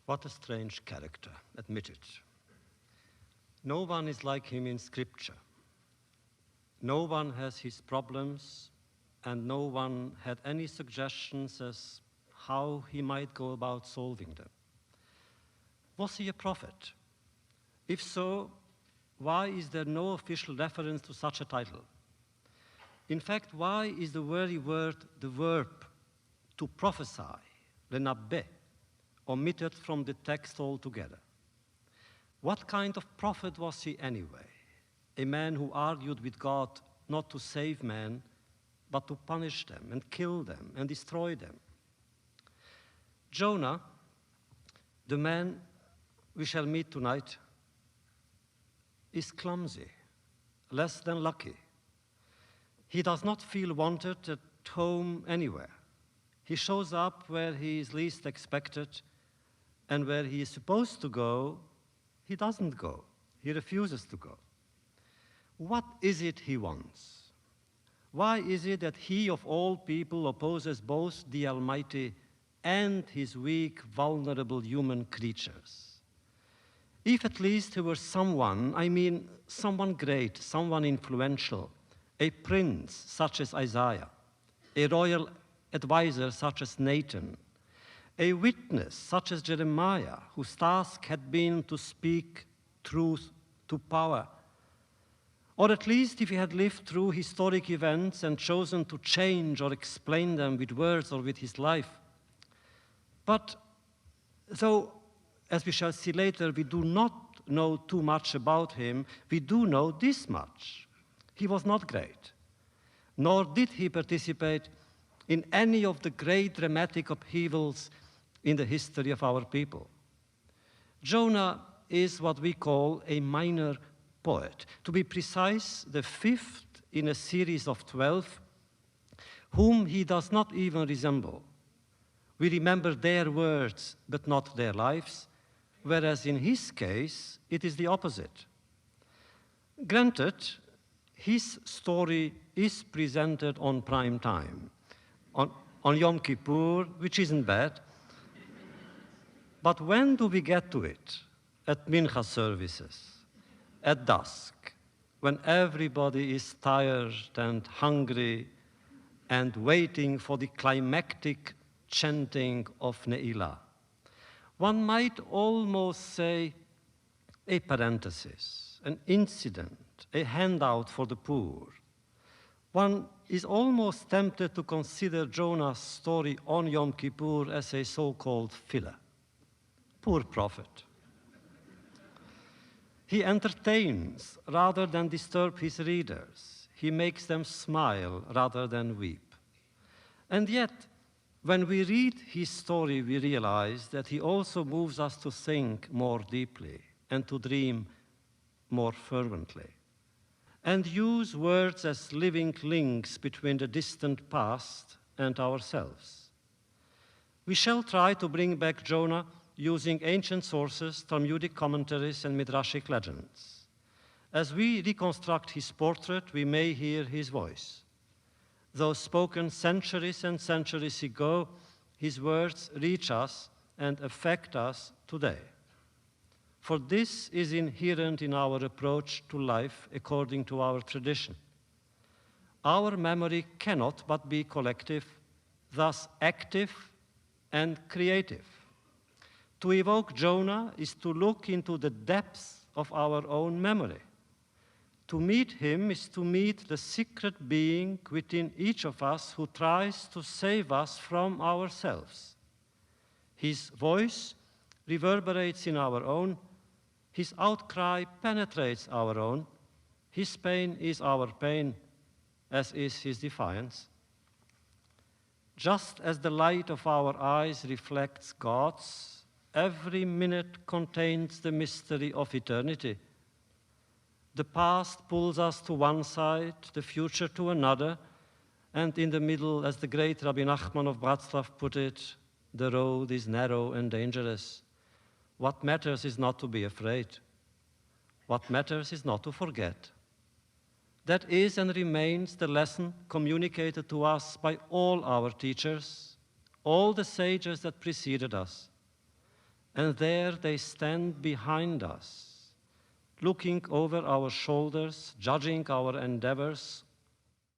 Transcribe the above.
What a strange character, admit it. No one is like him in Scripture. No one has his problems, and no one had any suggestions as how he might go about solving them. Was he a prophet? If so, why is there no official reference to such a title? In fact, why is the very word, the verb, to prophesy, lenabbe, omitted from the text altogether? What kind of prophet was he anyway? A man who argued with God not to save men, but to punish them and kill them and destroy them. Jonah, the man we shall meet tonight, is clumsy, less than lucky. He does not feel wanted at home anywhere. He shows up where he is least expected, and where he is supposed to go, he doesn't go. He refuses to go. What is it he wants? Why is it that he, of all people, opposes both the Almighty and his weak, vulnerable human creatures? If at least he were someone, I mean someone great, someone influential, a prince such as Isaiah, a royal advisor such as Nathan, a witness such as Jeremiah, whose task had been to speak truth to power, or at least if he had lived through historic events and chosen to change or explain them with words or with his life. But though, as we shall see later, we do not know too much about him, we do know this much. He was not great, nor did he participate in any of the great dramatic upheavals in the history of our people. Jonah is what we call a minor poet. To be precise, the fifth in a series of 12, whom he does not even resemble. We remember their words, but not their lives, whereas in his case, it is the opposite. Granted, his story is presented on prime time, on Yom Kippur, which isn't bad. But when do we get to it? At Mincha services, at dusk, when everybody is tired and hungry and waiting for the climactic chanting of Ne'ilah. One might almost say a parenthesis, an incident, a handout for the poor. One is almost tempted to consider Jonah's story on Yom Kippur as a so-called filler. Poor prophet. He entertains rather than disturb his readers. He makes them smile rather than weep. And yet, when we read his story, we realize that he also moves us to think more deeply and to dream more fervently, and use words as living links between the distant past and ourselves. We shall try to bring back Jonah using ancient sources, Talmudic commentaries, and Midrashic legends. As we reconstruct his portrait, we may hear his voice. Though spoken centuries and centuries ago, his words reach us and affect us today. For this is inherent in our approach to life according to our tradition. Our memory cannot but be collective, thus active and creative. To evoke Jonah is to look into the depths of our own memory. To meet him is to meet the secret being within each of us who tries to save us from ourselves. His voice reverberates in our own. His outcry penetrates our own. His pain is our pain, as is his defiance. Just as the light of our eyes reflects God's, every minute contains the mystery of eternity. The past pulls us to one side, the future to another, and in the middle, as the great Rabbi Nachman of Bratslav put it, the road is narrow and dangerous. What matters is not to be afraid. What matters is not to forget. That is and remains the lesson communicated to us by all our teachers, all the sages that preceded us. And there they stand behind us, looking over our shoulders, judging our endeavors,